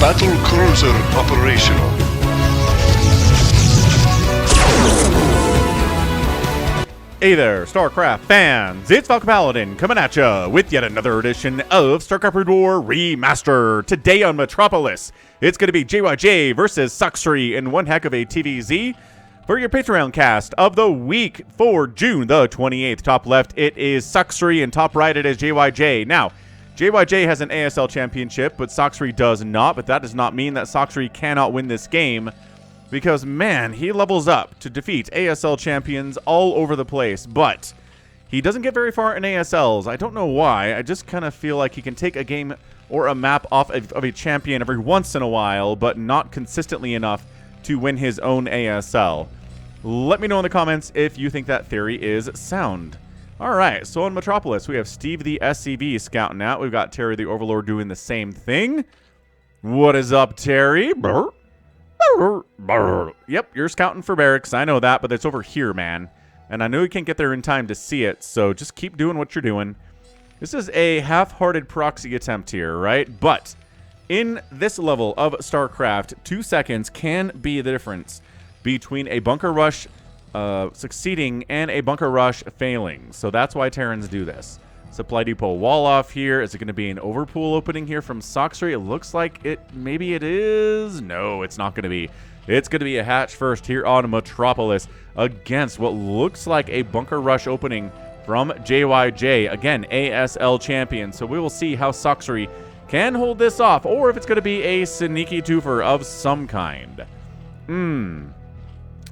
Battle cruiser operational. Hey there, StarCraft fans! It's Falcon Paladin coming at ya with yet another edition of StarCraft Brood War Remaster. Today on Metropolis, it's going to be JyJ versus Sacsri in one heck of a TVZ for your Patreon cast of the week for June the 28th. Top left, it is Sacsri, and top right, it is JyJ. Now, JyJ has an ASL championship, but Sacsri does not, but that does not mean that Sacsri cannot win this game. Because, man, he levels up to defeat ASL champions all over the place. But he doesn't get very far in ASLs. I don't know why. I just kind of feel like he can take a game or a map off of a champion every once in a while, but not consistently enough to win his own ASL. Let me know in the comments if you think that theory is sound. All right, so in Metropolis, we have Steve the SCV scouting out. We've got Terry the Overlord doing the same thing. What is up, Terry? Brr. Yep, you're scouting for barracks. I know that, but it's over here, man. And I know you can't get there in time to see it, so just keep doing what you're doing. This is a half-hearted proxy attempt here, right? But in this level of StarCraft, 2 seconds can be the difference between a bunker rush succeeding and a bunker rush failing. So that's why Terrans do this. Supply depot wall off here. Is it going to be an overpool opening here from Sacsri? It looks like it. Maybe it is. No, it's not going to be. It's going to be a hatch first here on Metropolis against what looks like a bunker rush opening from JyJ. Again, ASL champion. So we will see how Sacsri can hold this off, or if it's going to be a sneaky twofer of some kind.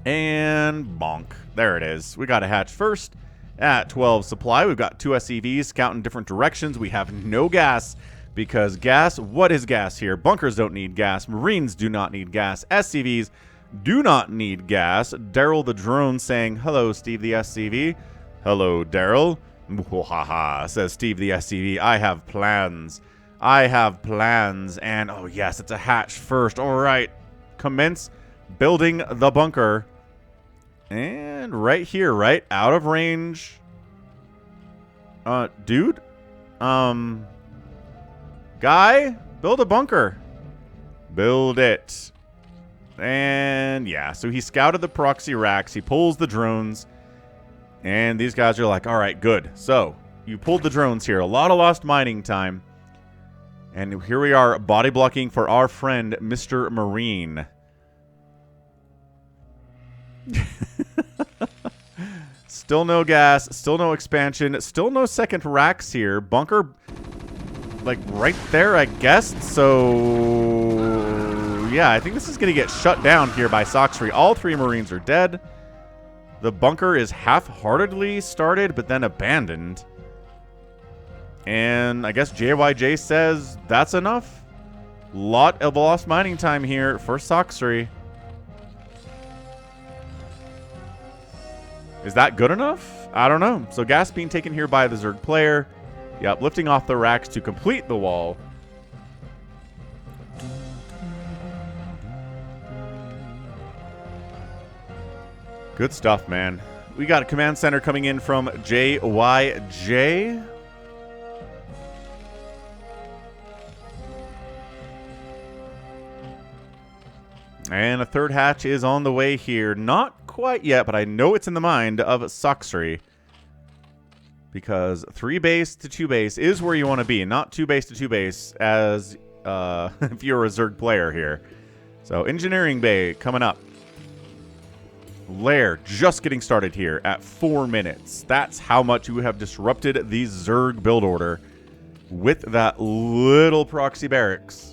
And bonk. There it is. We got a hatch first. At 12 supply, we've got 2 SCVs scouting different directions. We have no gas because gas, what is gas here? Bunkers don't need gas. Marines do not need gas. SCVs do not need gas. Daryl the drone saying, hello, Steve the SCV. Hello, Daryl. Haha, says Steve the SCV. I have plans. I have plans. And, oh yes, it's a hatch first. All right, commence building the bunker. And right here, right? Out of range. Dude? Guy? Build a bunker. Build it. And yeah, so he scouted the proxy racks. He pulls the drones. And these guys are like, all right, good. So you pulled the drones here. A lot of lost mining time. And here we are body blocking for our friend, Mr. Marine. Still no gas, still no expansion, still no second racks here. Bunker, like, right there, I guess. So, yeah, I think this is going to get shut down here by Sacsri. All 3 Marines are dead. The bunker is half-heartedly started, but then abandoned. And I guess JyJ says that's enough. Lot of lost mining time here for Sacsri. Is that good enough? I don't know. So gas being taken here by the Zerg player. Yep, lifting off the racks to complete the wall. Good stuff, man. We got a command center coming in from JyJ. And a third hatch is on the way here. Not quite yet, but I know it's in the mind of Sacsri. Because 3 base to 2 base is where you want to be. Not 2 base to 2 base as if you're a Zerg player here. So engineering bay coming up. Lair just getting started here at 4 minutes. That's how much you have disrupted the Zerg build order with that little proxy barracks.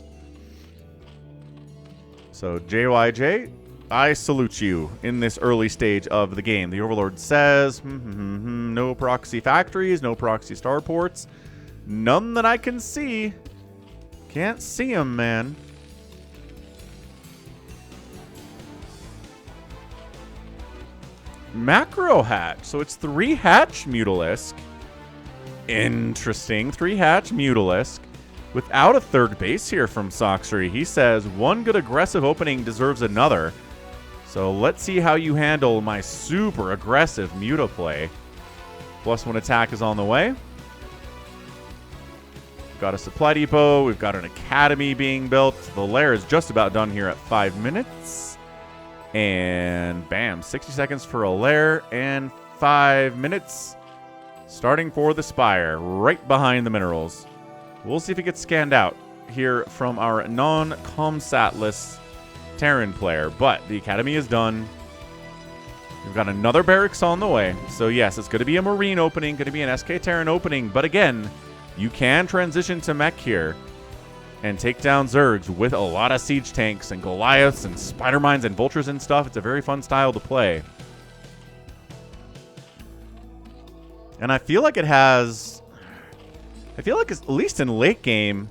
So, JyJ, I salute you in this early stage of the game. The Overlord says, no proxy factories, no proxy starports. None that I can see. Can't see them, man. Macro hatch. So it's 3 hatch Mutalisk. Interesting. 3 hatch Mutalisk. Without a third base here from Sacsri. He says, one good aggressive opening deserves another. So let's see how you handle my super aggressive Mutaplay. +1 attack is on the way. We've got a supply depot. We've got an academy being built. The lair is just about done here at 5 minutes. And bam, 60 seconds for a lair and 5 minutes. Starting for the spire, right behind the minerals. We'll see if it gets scanned out here from our non-comsatless Terran player. But the academy is done. We've got another barracks on the way. So yes, it's going to be a Marine opening, going to be an SK Terran opening. But again, you can transition to mech here and take down Zergs with a lot of siege tanks and Goliaths and spider mines and vultures and stuff. It's a very fun style to play. And I feel like it has... I feel like it's, at least in late game,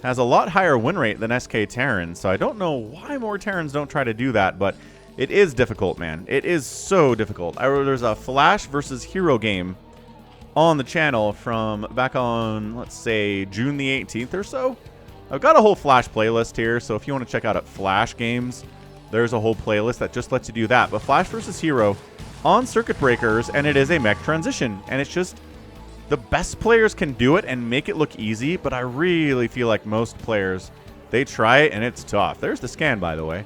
has a lot higher win rate than SK Terran. So I don't know why more Terrans don't try to do that, but it is difficult, man. It is so difficult. There's a Flash versus Hero game on the channel from back on, let's say, June the 18th or so. I've got a whole Flash playlist here, so if you want to check out Flash games, there's a whole playlist that just lets you do that. But Flash versus Hero on Circuit Breakers, and it is a mech transition. And it's just, the best players can do it and make it look easy, but I really feel like most players, they try it and it's tough. There's the scan, by the way.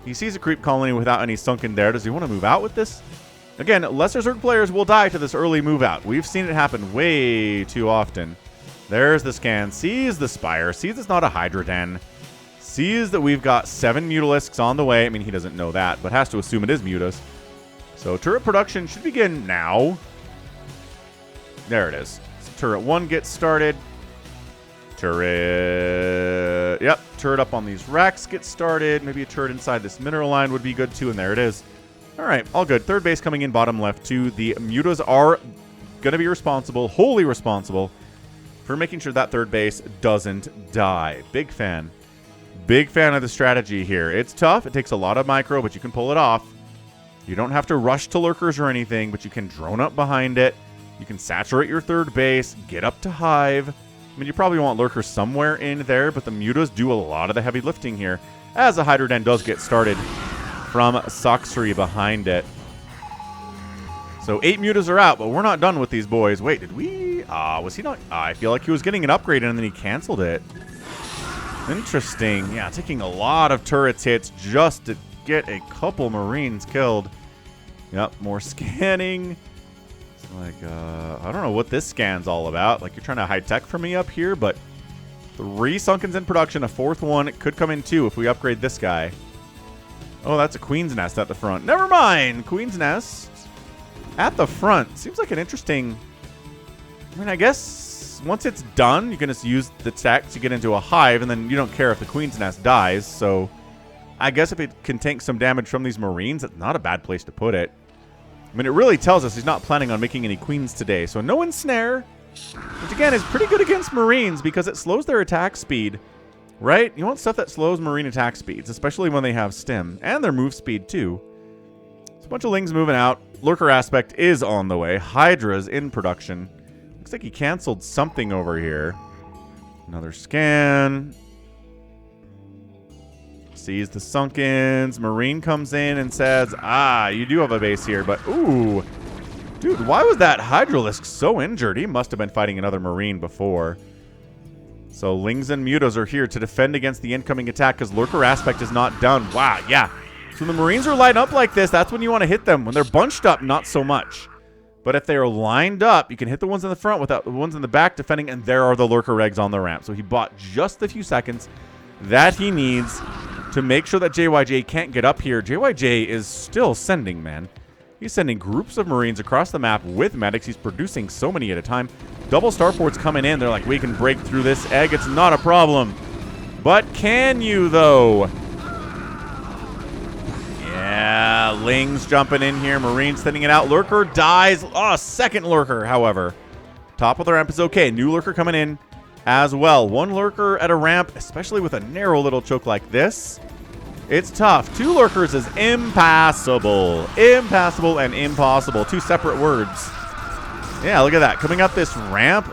He sees a creep colony without any sunken there. Does he want to move out with this? Again, lesser Zerg players will die to this early move out. We've seen it happen way too often. There's the scan. Sees the spire. Sees it's not a Hydra den. Sees that we've got 7 Mutalisks on the way. I mean, he doesn't know that, but has to assume it is Mutas. So turret production should begin now. There it is. So turret 1 gets started. Turret... Yep, turret up on these racks gets started. Maybe a turret inside this mineral line would be good too, and there it is. All right, all good. Third base coming in bottom left too. The Mutas are going to be responsible, wholly responsible, for making sure that third base doesn't die. Big fan. Big fan of the strategy here. It's tough. It takes a lot of micro, but you can pull it off. You don't have to rush to lurkers or anything, but you can drone up behind it. You can saturate your third base, get up to hive. I mean, you probably want lurkers somewhere in there, but the Mutas do a lot of the heavy lifting here, as the Hydra Den does get started from Sacsri behind it. So 8 Mutas are out, but we're not done with these boys. Wait, did we? Was he not? I feel like he was getting an upgrade and then he canceled it. Interesting. Yeah, taking a lot of turrets hits just to get a couple Marines killed. Yep, more scanning. It's like, I don't know what this scan's all about. Like, you're trying to high-tech for me up here, but 3 Sunkens in production. A 4th one. It could come in 2 if we upgrade this guy. Oh, that's a Queen's Nest at the front. Never mind. Queen's Nest at the front. Seems like an interesting... I mean, I guess once it's done, you can just use the tech to get into a hive, and then you don't care if the Queen's Nest dies. So I guess if it can tank some damage from these Marines, that's not a bad place to put it. I mean, it really tells us he's not planning on making any Queens today. So no Ensnare, which again is pretty good against Marines because it slows their attack speed. Right? You want stuff that slows Marine attack speeds, especially when they have stim. And their move speed, too. So a bunch of Lings moving out. Lurker aspect is on the way. Hydra's in production. Looks like he canceled something over here. Another scan. Sees the Sunkens. Marine comes in and says, you do have a base here, but ooh. Dude, why was that Hydralisk so injured? He must have been fighting another Marine before. So Lings and Mutas are here to defend against the incoming attack because Lurker Aspect is not done. Wow, yeah. So when the Marines are lined up like this, that's when you want to hit them. When they're bunched up, not so much. But if they are lined up, you can hit the ones in the front without the ones in the back defending, and there are the Lurker Regs on the ramp. So he bought just the few seconds that he needs to make sure that JyJ can't get up here. JyJ is still sending, man. He's sending groups of Marines across the map with medics. He's producing so many at a time. Double starports coming in. They're like, we can break through this egg. It's not a problem. But can you, though? Yeah, Lings jumping in here. Marines thinning it out. Lurker dies. Oh, second Lurker, however. Top of the ramp is okay. New Lurker coming in as well. 1 Lurker at a ramp, especially with a narrow little choke like this. It's tough. 2 Lurkers is impassable. Impassable and impossible. 2 separate words. Yeah, look at that. Coming up this ramp.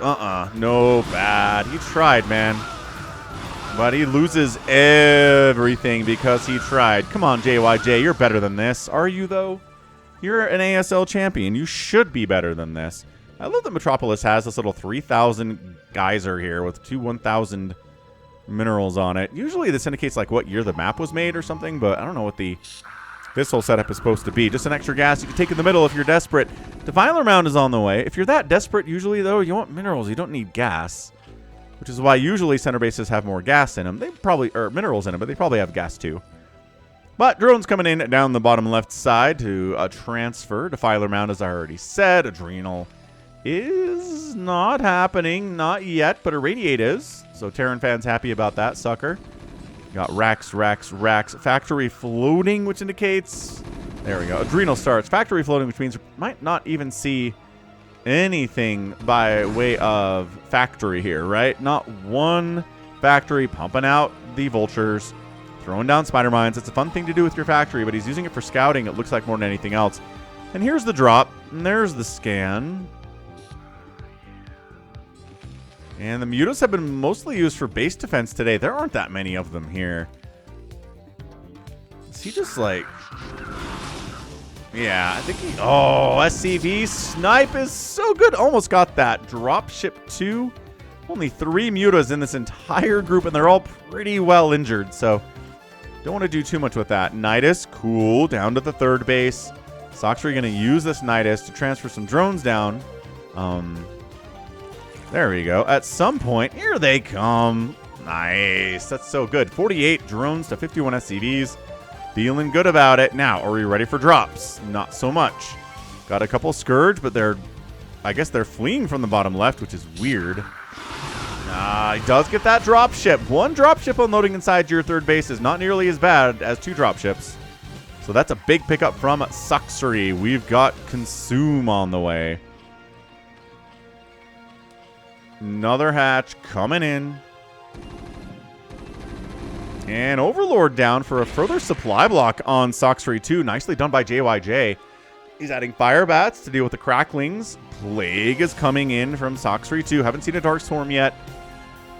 No bad. He tried, man. But he loses everything because he tried. Come on, JyJ. You're better than this. Are you, though? You're an ASL champion. You should be better than this. I love that Metropolis has this little 3,000 geyser here with two 1,000 minerals on it. Usually this indicates like what year the map was made or something, but I don't know what this whole setup is supposed to be. Just an extra gas you can take in the middle if you're desperate. Defiler Mound is on the way. If you're that desperate, usually though, you want minerals. You don't need gas, which is why usually center bases have more gas in them. They probably, or minerals in them, but they probably have gas too. But drones coming in down the bottom left side to transfer. Defiler Mound, as I already said. Adrenal is not happening. Not yet, but Irradiate is. So Terran fans happy about that sucker. Got racks. Factory floating, which indicates... There we go. Adrenal starts. Factory floating, which means might not even see anything by way of factory here, right? Not one factory pumping out the vultures, throwing down spider mines. It's a fun thing to do with your factory, but he's using it for scouting, it looks like, more than anything else. And here's the drop. And there's the scan. And the mutas have been mostly used for base defense today. There aren't that many of them here. Is he just like... Yeah, I think he... Oh, SCV snipe is so good. Almost got that. Dropship 2. Only 3 mutas in this entire group, and they're all pretty well injured, so don't want to do too much with that. Nidus, cool. Down to the third base. Sacsri going to use this Nidus to transfer some drones down. There we go. At some point, here they come. Nice. That's so good. 48 drones to 51 SCVs. Feeling good about it. Now, are we ready for drops? Not so much. Got a couple Scourge, but I guess they're fleeing from the bottom left, which is weird. He does get that dropship. One dropship unloading inside your third base is not nearly as bad as 2 dropships. So that's a big pickup from Sacsri. We've got Consume on the way. Another hatch coming in. And Overlord down for a further supply block on Sacsri 2. Nicely done by JyJ. He's adding Fire Bats to deal with the Cracklings. Plague is coming in from Sacsri 2. Haven't seen a Dark Swarm yet.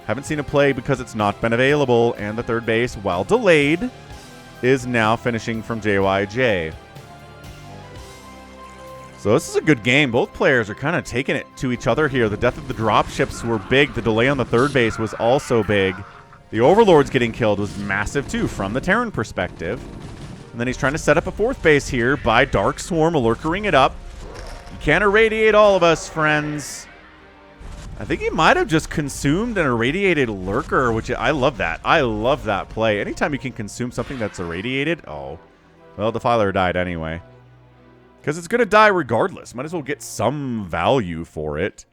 Haven't seen a Plague because it's not been available. And the third base, while delayed, is now finishing from JyJ. So this is a good game. Both players are kind of taking it to each other here. The death of the dropships were big. The delay on the third base was also big. The Overlords getting killed was massive too from the Terran perspective. And then he's trying to set up a fourth base here by Dark Swarm, lurkering it up. You can't irradiate all of us, friends. I think he might have just consumed an irradiated lurker, which I love that. I love that play. Anytime you can consume something that's irradiated. Oh, well, Defiler died anyway. Because it's going to die regardless. Might as well get some value for it.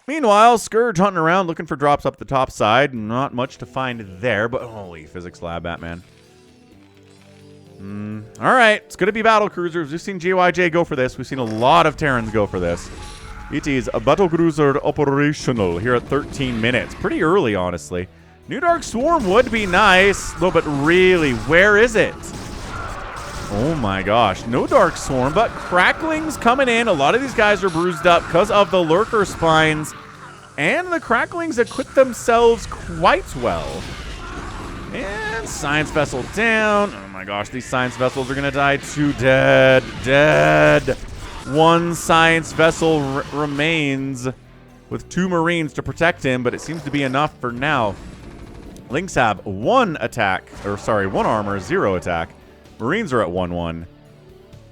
Meanwhile, Scourge hunting around looking for drops up the top side. Not much to find there, but holy physics lab, Batman. Alright, it's going to be battle cruisers. We've seen JyJ go for this. We've seen a lot of Terrans go for this. It is a battle cruiser operational here at 13 minutes. Pretty early, honestly. New Dark Swarm would be nice. No, but really, where is it? Oh my gosh, no Dark Swarm, but Cracklings coming in. A lot of these guys are bruised up because of the Lurker Spines, and the Cracklings equip themselves quite well. And Science Vessel down. Oh my gosh, these Science Vessels are going to die too. Dead. One Science Vessel remains with 2 Marines to protect him, but it seems to be enough for now. Lynx have 1 attack, or sorry, 1 armor, 0 attack. Marines are at 1-1.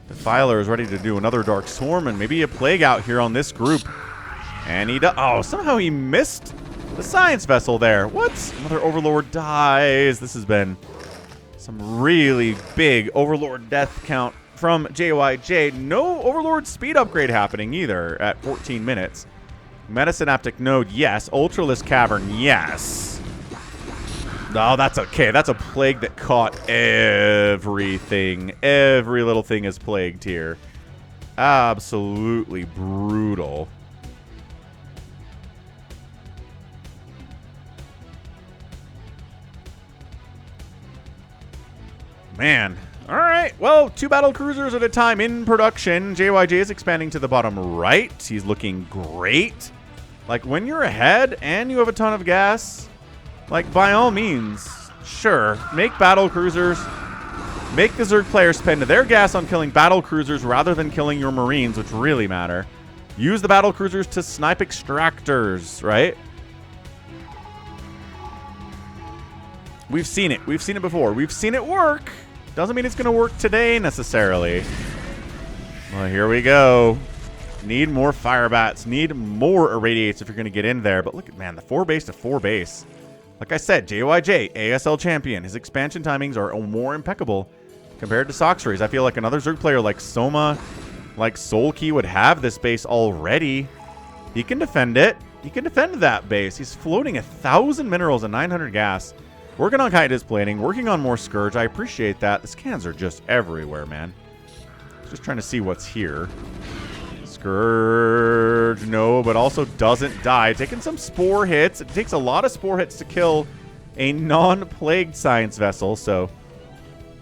Defiler is ready to do another Dark Swarm and maybe a Plague out here on this group. And he does. Oh, somehow he missed the Science Vessel there. What? Another Overlord dies. This has been some really big Overlord death count from JyJ. No Overlord speed upgrade happening either at 14 minutes. Metasynaptic Node, yes. Ultralisk Cavern, yes. Oh, that's okay. That's a Plague that caught everything. Every little thing is plagued here. Absolutely brutal. Man. All right. Well, 2 battle cruisers at a time in production. JyJ is expanding to the bottom right. He's looking great. Like, when you're ahead and you have a ton of gas... Like, by all means, sure, make battle cruisers, Make the Zerg players spend their gas on killing battle cruisers rather than killing your Marines, which really matter. Use the battle cruisers to snipe extractors, right? We've seen it. We've seen it before. We've seen it work. Doesn't mean it's going to work today necessarily. Well, here we go. Need more fire bats. Need more irradiates if you're going to get in there. But look at, man, the 4 base to 4 base. Like I said, JyJ, ASL champion. His expansion timings are more impeccable compared to Sacsri's. I feel like another Zerg player like Soma, like Soulkey would have this base already. He can defend it. He can defend that base. He's floating 1,000 minerals and 900 gas. Working on Kite Displating, working on more Scourge. I appreciate that. The scans are just everywhere, man. Just trying to see what's here. Scourge, no, but also doesn't die. Taking some Spore hits. It takes a lot of Spore hits to kill a non-plagued Science Vessel, so,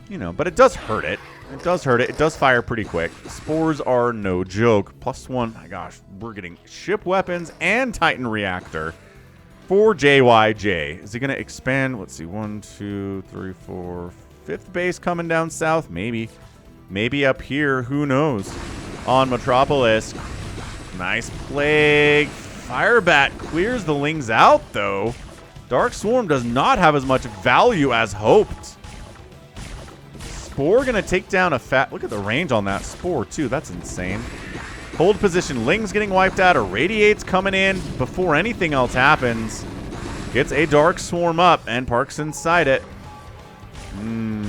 you know, but it does hurt it. It does hurt it. It does fire pretty quick. Spores are no joke. +1, my gosh, we're getting ship weapons and Titan Reactor for JyJ. Is he going to expand? Let's see, 1, 2, 3, 4, 5th base coming down south? Maybe. Maybe up here. Who knows? On Metropolis. Nice Plague. Firebat clears the Lings out, though. Dark Swarm does not have as much value as hoped. Spore going to take down a fat... Look at the range on that Spore, too. That's insane. Hold position. Ling's getting wiped out. Irradiate's coming in before anything else happens. Gets a Dark Swarm up and parks inside it.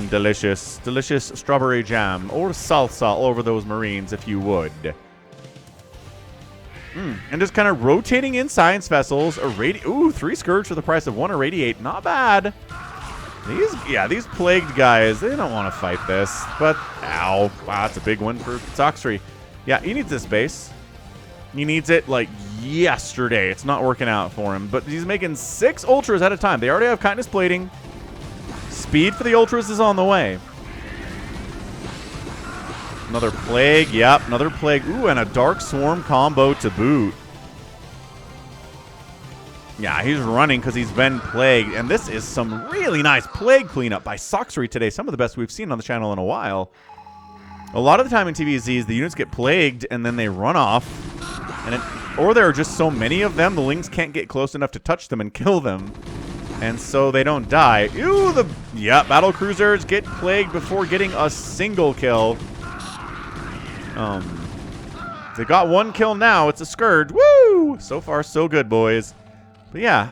Delicious. Delicious strawberry jam or salsa all over those Marines if you would. And just kind of rotating in Science Vessels. Ooh, 3 Scourge for the price of 1 Irradiate. Not bad. These plagued guys, they don't want to fight this. But, ow. Wow, that's a big win for Sacsri. Yeah, he needs this base. He needs it, like, yesterday. It's not working out for him. But he's making 6 Ultras at a time. They already have Kindness Plating. Speed for the Ultras is on the way. Another Plague. Yep, another Plague. Ooh, and a Dark Swarm combo to boot. Yeah, he's running because he's been plagued. And this is some really nice Plague cleanup by Sacsri today. Some of the best we've seen on the channel in a while. A lot of the time in TVZs, the units get plagued and then they run off. Or there are just so many of them, the Lings can't get close enough to touch them and kill them. And so they don't die. Ooh, battle cruisers get plagued before getting a single kill. They got 1 kill now. It's a Scourge. Woo! So far, so good, boys. But yeah,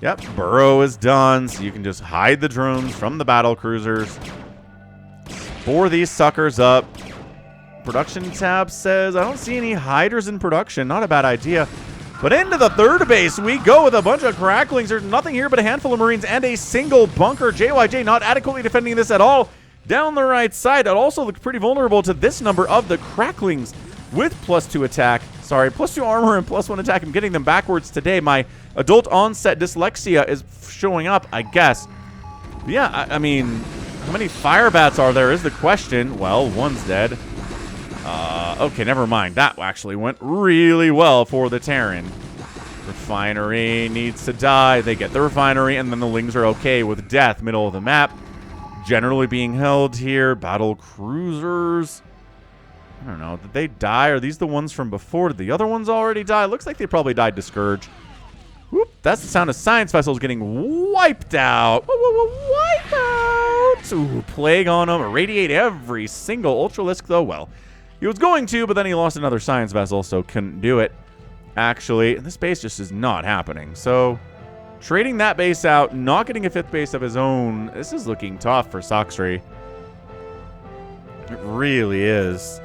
Yep, Burrow is done, so you can just hide the drones from the battle cruisers. Pour these suckers up. Production tab says, I don't see any hiders in production. Not a bad idea. But into the 3rd base we go with a bunch of cracklings. There's nothing here but a handful of Marines and a single bunker. JyJ not adequately defending this at all. Down the right side, it also looks pretty vulnerable to this number of the cracklings with +2 attack. Sorry, +2 armor and +1 attack. I'm getting them backwards today. My adult onset dyslexia is showing up, I guess. But yeah, I mean, how many fire bats are there is the question. Well, 1's dead. Okay, never mind. That actually went really well for the Terran. Refinery needs to die. They get the refinery, and then the Lings are okay with death. Middle of the map. Generally being held here. Battle cruisers. I don't know. Did they die? Are these the ones from before? Did the other ones already die? Looks like they probably died to Scourge. Whoop. That's the sound of Science Vessels getting wiped out. Wipe out. Ooh, Plague on them. Irradiate every single Ultralisk, though. Well, he was going to, but then he lost another Science Vessel, so couldn't do it. Actually, this base just is not happening. So, trading that base out, not getting a 5th base of his own, this is looking tough for Sacsri. It really is.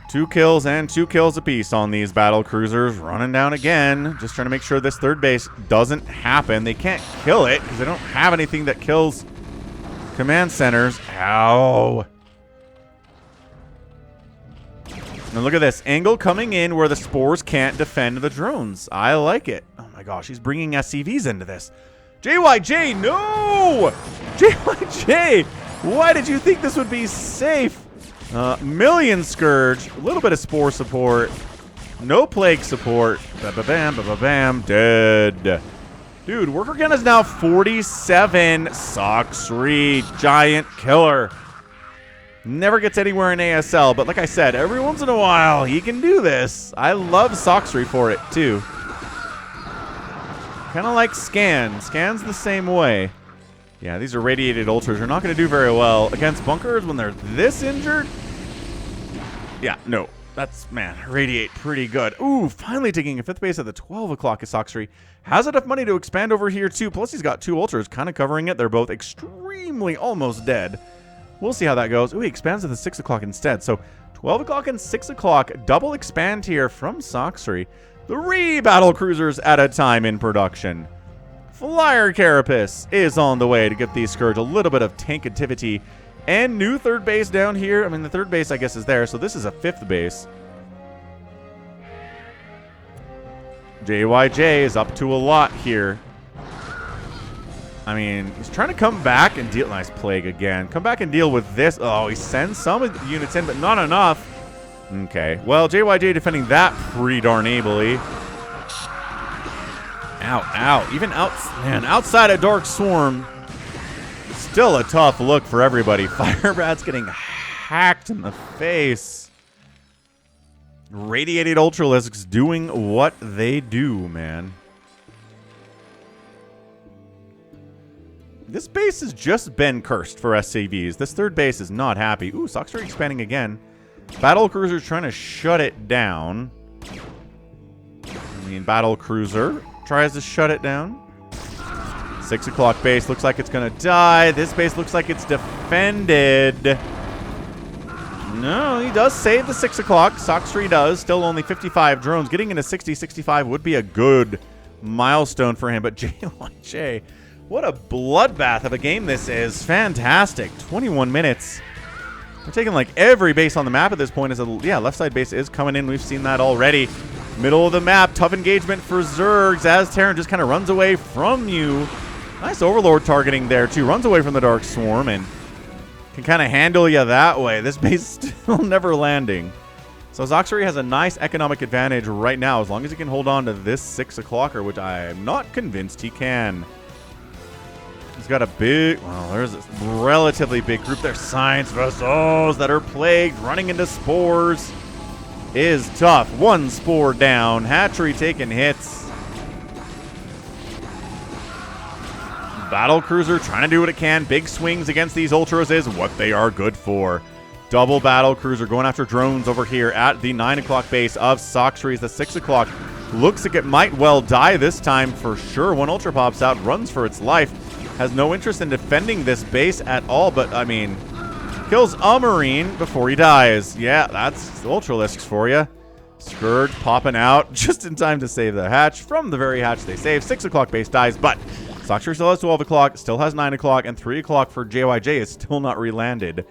Two kills and 2 kills apiece on these battle cruisers. Running down again. Just trying to make sure this 3rd base doesn't happen. They can't kill it because they don't have anything that kills command centers. Ow. Now look at this. Angle coming in where the Spores can't defend the drones. I like it. Oh my gosh, he's bringing SCVs into this. JyJ, no! JyJ, why did you think this would be safe? Million Scourge, a little bit of Spore support. No plague support. Ba-ba-bam, ba-ba-bam, dead. Dude, worker count is now 47. Sacsri, giant killer. Never gets anywhere in ASL, but like I said, every once in a while, he can do this. I love Sacsri for it, too. Kind of like Scan. Scan's the same way. Yeah, these are radiated ultras. They're not going to do very well against bunkers when they're this injured. Yeah, no. That's, man, radiate pretty good. Ooh, finally taking a 5th base at the 12 o'clock is Sacsri. Has enough money to expand over here, too. Plus, he's got 2 ultras kind of covering it. They're both extremely almost dead. We'll see how that goes. Ooh, he expands at the 6 o'clock instead. So, 12 o'clock and 6 o'clock. Double expand here from Sacsri. 3 battle cruisers at a time in production. Flyer Carapace is on the way to get the Scourge a little bit of tank activity. And new 3rd base down here. I mean, the 3rd base, I guess, is there. So this is a 5th base. JyJ is up to a lot here. I mean, he's trying to come back and deal... Nice plague again. Come back and deal with this. Oh, he sends some of the units in, but not enough. Okay. Well, JyJ defending that pretty darn ably. Ow, ow. Even outside of Dark Swarm... Still a tough look for everybody. Firebat's getting hacked in the face. Radiated Ultralisks doing what they do, man. This base has just been cursed for SCVs. This 3rd base is not happy. Ooh, Sacsri expanding again. Battle Cruiser's trying to shut it down. I mean, Battle Cruiser tries to shut it down. 6 o'clock base looks like it's going to die. This base looks like it's defended. No, he does save the 6 o'clock. Sacsri does. Still only 55 drones. Getting into 60, 65 would be a good milestone for him. But JyJ, what a bloodbath of a game this is. Fantastic. 21 minutes. We're taking like every base on the map at this point. Yeah, left side base is coming in. We've seen that already. Middle of the map. Tough engagement for Zergs as Terran just kind of runs away from you. Nice Overlord targeting there, too. Runs away from the Dark Swarm and can kind of handle you that way. This base still never landing. So Sacsri has a nice economic advantage right now as long as he can hold on to this 6 o'clocker, which I'm not convinced he can. He's got a big... Well, there's a relatively big group there. Science vessels that are plagued, running into spores. Is tough. 1 spore down. Hatchery taking hits. Battle Cruiser trying to do what it can. Big swings against these Ultras is what they are good for. Double Battle Cruiser going after drones over here at the 9 o'clock base of Sacsri's. The 6 o'clock looks like it might well die this time for sure. 1 Ultra pops out, runs for its life. Has no interest in defending this base at all, but I mean, kills a Marine before he dies. Yeah, that's Ultralisks for you. Scourge popping out just in time to save the hatch from the very hatch they saved. 6 o'clock base dies, but Sacsri still has 12 o'clock, still has 9 o'clock, and 3 o'clock for JyJ is still not relanded.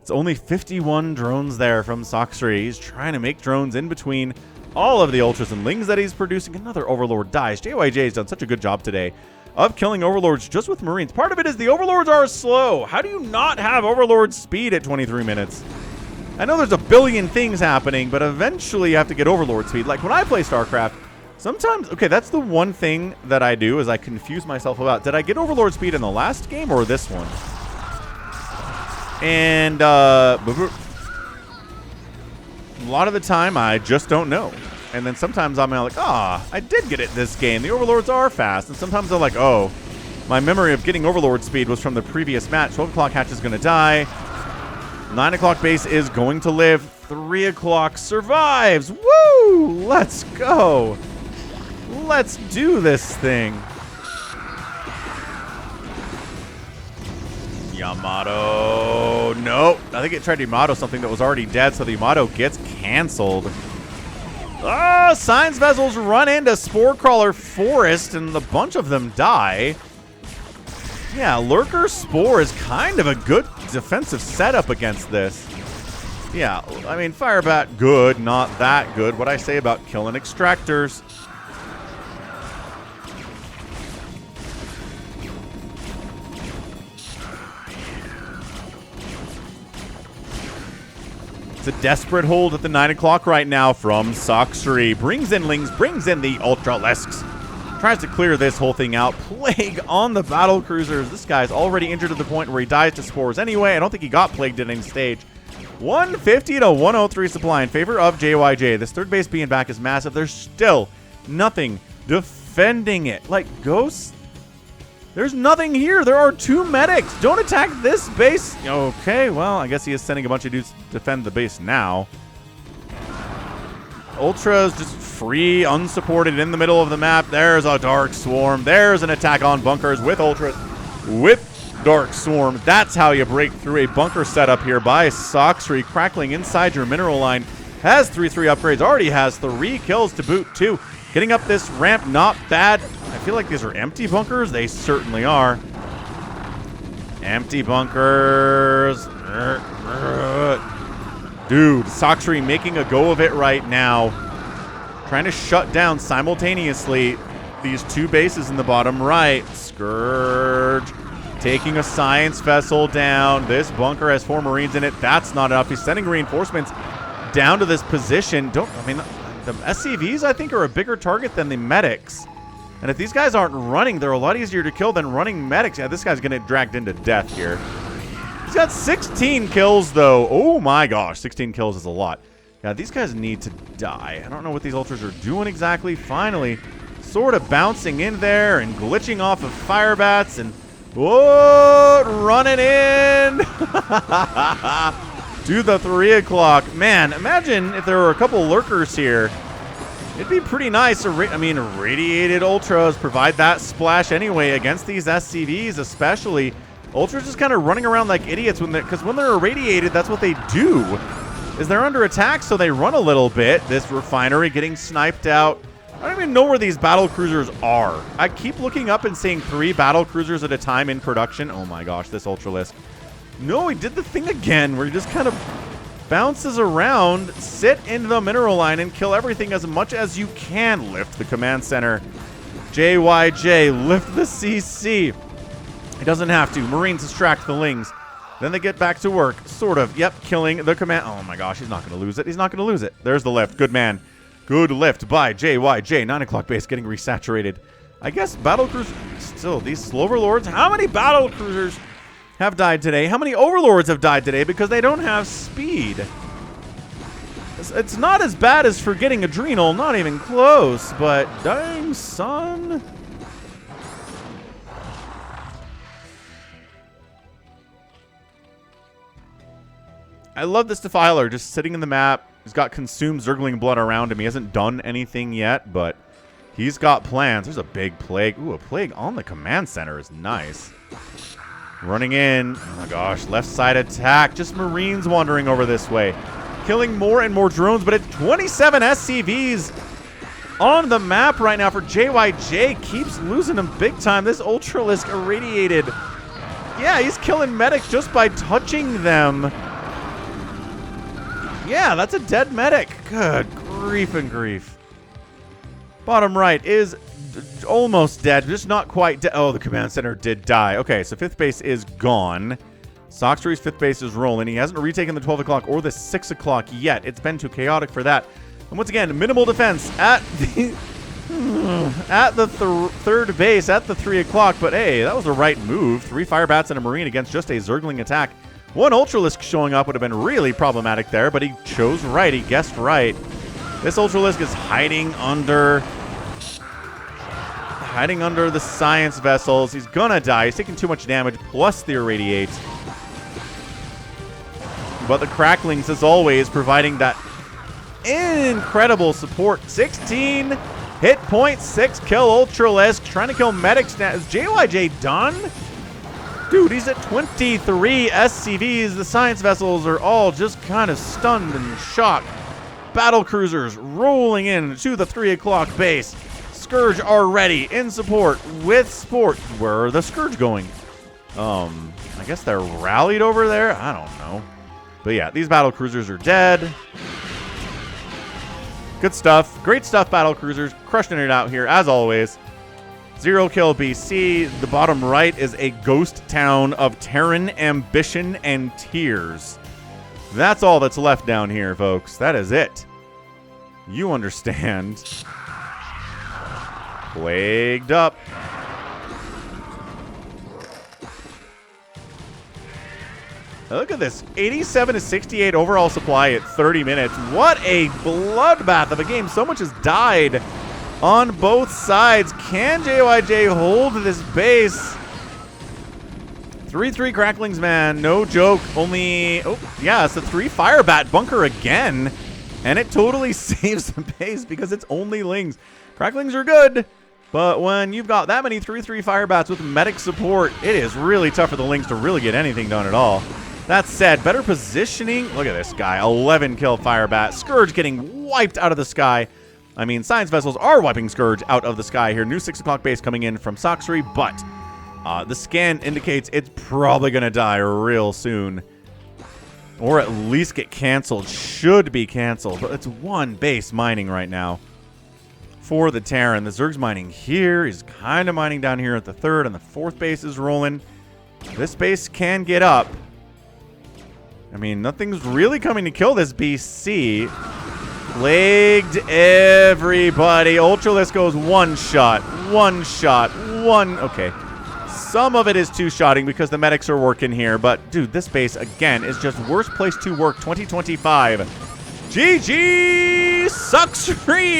It's only 51 drones there from Sacsri. He's trying to make drones in between all of the Ultras and Lings that he's producing. Another Overlord dies. JyJ has done such a good job today of killing Overlords just with Marines. Part of it is the Overlords are slow. How do you not have Overlord speed at 23 minutes? I know there's a billion things happening, but eventually you have to get Overlord speed. Like when I play StarCraft, sometimes, okay, that's the one thing that I do is I confuse myself about, did I get Overlord speed in the last game or this one? And a lot of the time I just don't know. And then sometimes I'm like, I did get it this game. The Overlords are fast. And sometimes I'm like, oh, my memory of getting Overlord speed was from the previous match. 12 o'clock hatch is going to die. 9 o'clock base is going to live. 3 o'clock survives. Woo! Let's go. Let's do this thing. Yamato. Nope. I think it tried to Yamato something that was already dead, so the Yamato gets canceled. Science vessels run into Spore Crawler Forest, and a bunch of them die. Yeah, Lurker Spore is kind of a good defensive setup against this. Yeah, I mean, Firebat, good, not that good. What I say about killing extractors. It's a desperate hold at the 9 o'clock right now from Sacsri. Brings in Lings, brings in the Ultralisks. Tries to clear this whole thing out. Plague on the battle cruisers. This guy's already injured to the point where he dies to spores anyway. I don't think he got plagued at any stage. 150 to 103 supply in favor of JyJ. This third base being back is massive. There's still nothing defending it. Like, ghosts? There's nothing here. There are 2 medics. Don't attack this base. Okay, well, I guess he is sending a bunch of dudes to defend the base now. Ultra's just free, unsupported in the middle of the map. There's a Dark Swarm. There's an attack on bunkers with Ultras. With Dark Swarm. That's how you break through a bunker setup here by Sacsri. Crackling inside your mineral line. Has 3/3 upgrades. Already has 3 kills to boot, too. Getting up this ramp, not bad. I feel like these are empty bunkers. They certainly are. Empty bunkers. Dude, Sacsri making a go of it right now. Trying to shut down simultaneously these 2 bases in the bottom right. Scourge taking a science vessel down. This bunker has 4 Marines in it. That's not enough. He's sending reinforcements down to this position. The SCVs, I think, are a bigger target than the medics. And if these guys aren't running, they're a lot easier to kill than running medics. Yeah, this guy's going to get dragged into death here. He's got 16 kills, though. Oh, my gosh. 16 kills is a lot. Yeah, these guys need to die. I don't know what these ultras are doing exactly. Finally, sort of bouncing in there and glitching off of fire bats and... Whoa! Running in! To the 3 o'clock. Man, imagine if there were a couple lurkers here. It'd be pretty nice. Irradiated Ultras provide that splash anyway against these SCVs, especially. Ultras just kind of running around like idiots because when they're irradiated, that's what they do. Is they're under attack, so they run a little bit. This refinery getting sniped out. I don't even know where these battle cruisers are. I keep looking up and seeing 3 battle cruisers at a time in production. Oh my gosh, this Ultralisk. No, he did the thing again where he just kind of bounces around, sit into the mineral line, and kill everything as much as you can. Lift the command center. JyJ, lift the CC. He doesn't have to. Marines distract the Lings. Then they get back to work. Sort of. Yep, killing the command. Oh my gosh, he's not going to lose it. He's not going to lose it. There's the lift. Good man. Good lift by JyJ. 9 o'clock base getting resaturated. I guess battle cruisers. Still, these overlords. How many battle cruisers have died today? How many overlords have died today because they don't have speed? It's not as bad as forgetting Adrenal. Not even close. But dang, son. I love this Defiler just sitting in the map. He's got consumed Zergling blood around him. He hasn't done anything yet, but he's got plans. There's a big plague. Ooh, a plague on the command center is nice. Running in. Oh my gosh, left side attack. Just Marines wandering over this way. Killing more and more drones, but it's 27 SCVs on the map right now for JyJ. Keeps losing them big time. This Ultralisk irradiated. Yeah, he's killing medics just by touching them. Yeah, that's a dead medic. Good grief and grief. Bottom right is almost dead, just not quite dead. Oh, the command center did die. Okay, so 5th base is gone. Sacsri's 5th base is rolling. He hasn't retaken the 12 o'clock or the 6 o'clock yet. It's been too chaotic for that. And once again, minimal defense at the third base at the 3 o'clock. But hey, that was the right move. 3 fire bats and a Marine against just a Zergling attack. 1 Ultralisk showing up would have been really problematic there, but he chose right. He guessed right. This Ultralisk is hiding under the science vessels. He's gonna die. He's taking too much damage, plus the irradiate. But the Cracklings, as always, providing that incredible support. 16 hit points, 6 kill Ultralisk. Trying to kill medics now. Is JyJ done? Dude, he's at 23 SCVs. The science vessels are all just kind of stunned and shocked. Battle cruisers rolling in to the 3 o'clock base. Scourge are ready in support with sport. Where are the Scourge going? I guess they're rallied over there. I don't know. But yeah, these battle cruisers are dead. Good stuff. Great stuff, battle cruisers. Crushing it out here, as always. 0 kill BC. The bottom right is a ghost town of Terran ambition and tears. That's all that's left down here, folks. That is it. You understand. Plagued up. Look at this. 87 to 68 overall supply at 30 minutes. What a bloodbath of a game. So much has died on both sides. Can JyJ hold this base? 3-3 cracklings, man. No joke. Only, oh, yeah, it's the 3 firebat bunker again. And it totally saves the base because it's only lings. Cracklings are good, but when you've got that many 3-3 firebats with medic support, it is really tough for the lings to really get anything done at all. That said, better positioning. Look at this guy. 11 kill firebat. Scourge getting wiped out of the sky. I mean, science vessels are wiping Scourge out of the sky here. New 6 o'clock base coming in from Sacsri, but the scan indicates it's probably going to die real soon. Or at least get canceled. Should be canceled. But it's one base mining right now for the Terran. The Zerg's mining here. He's kind of mining down here at the 3rd, and the 4th base is rolling. This base can get up. I mean, nothing's really coming to kill this BC. Plagued everybody. Ultralisk goes one shot. One shot. One. Okay. Some of it is two-shotting because the medics are working here. But, dude, this base, again, is just worst place to work 2025. JyJ Sacsri!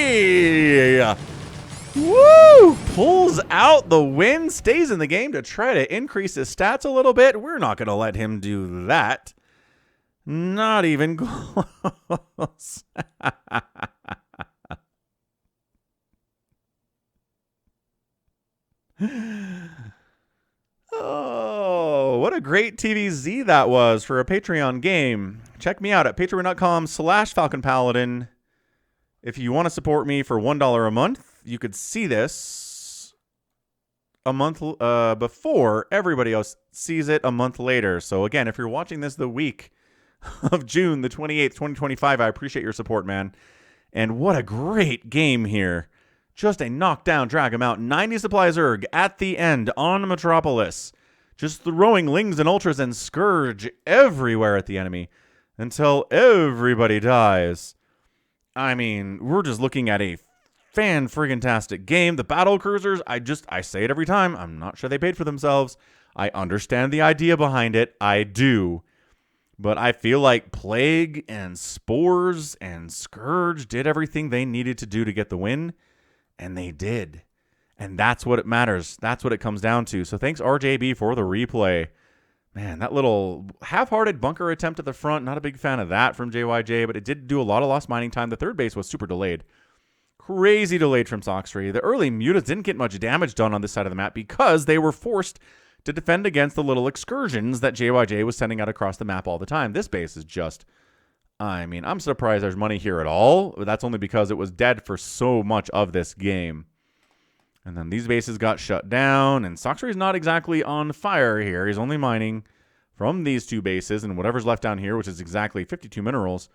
Woo! Pulls out the win. Stays in the game to try to increase his stats a little bit. We're not going to let him do that. Not even close. Oh, what a great TVZ that was for a Patreon game. Check me out at patreon.com/Falcon Paladin. If you want to support me for $1 a month, you could see this a month before everybody else sees it a month later. So again, if you're watching this the week of June the 28th, 2025, I appreciate your support, man. And what a great game here. Just a knockdown, drag him out. 90 supply Zerg at the end on Metropolis. Just throwing lings and ultras and Scourge everywhere at the enemy until everybody dies. I mean, we're just looking at a fan-friggin-tastic game. The battle cruisers, I say it every time. I'm not sure they paid for themselves. I understand the idea behind it. I do. But I feel like Plague and Spores and Scourge did everything they needed to do to get the win. And they did. And that's what it matters. That's what it comes down to. So thanks, RJB, for the replay. Man, that little half-hearted bunker attempt at the front, not a big fan of that from JyJ, but it did do a lot of lost mining time. The 3rd base was super delayed. Crazy delayed from Sacsri. The early mutas didn't get much damage done on this side of the map because they were forced to defend against the little excursions that JyJ was sending out across the map all the time. This base is just... I mean, I'm surprised there's money here at all. But that's only because it was dead for so much of this game. And then these bases got shut down. And Sacsri's not exactly on fire here. He's only mining from these 2 bases. And whatever's left down here, which is exactly 52 minerals.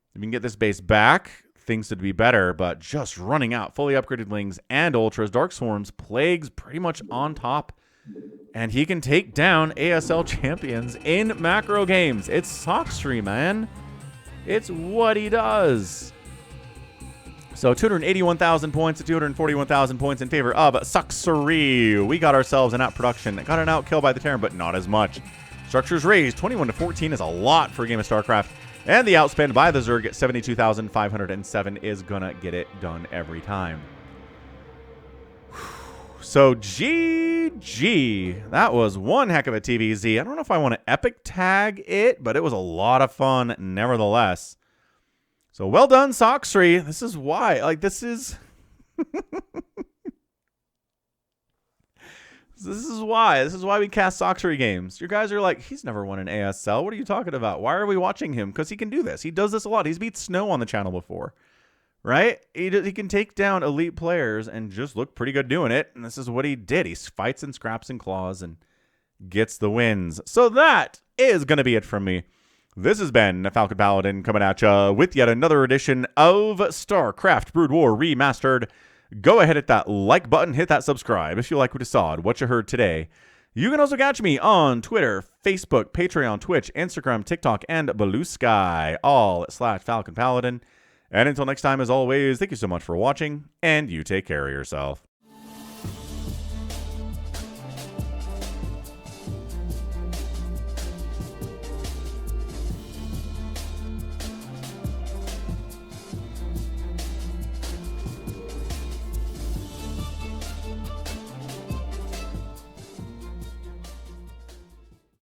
If we can get this base back, things would be better. But just running out fully upgraded lings and ultras. Dark Swarms, Plagues pretty much on top. And he can take down ASL champions in macro games. It's Sacsri, man. It's what he does. So 281,000 points to 241,000 points in favor of Sacsri. We got ourselves an out-production. Got an out-kill by the Terran, but not as much. Structures raised. 21 to 14 is a lot for a game of StarCraft. And the outspend by the Zerg at 72,507 is going to get it done every time. So GG. That was one heck of a TVZ. I don't know if I want to epic tag it, but it was a lot of fun nevertheless. So well done, Sacsri. This is why. Like, this is... This is why. This is why we cast Sacsri games. You guys are like, he's never won an ASL. What are you talking about? Why are we watching him? Because he can do this. He does this a lot. He's beat Snow on the channel before. Right? He can take down elite players and just look pretty good doing it. And this is what he did. He fights and scraps and claws and gets the wins. So that is going to be it from me. This has been Falcon Paladin coming at you with yet another edition of StarCraft Brood War Remastered. Go ahead, hit that like button, hit that subscribe if you like what you saw and what you heard today. You can also catch me on Twitter, Facebook, Patreon, Twitch, Instagram, TikTok, and Blue Sky, all at /Falcon Paladin. And until next time, as always, thank you so much for watching, and you take care of yourself.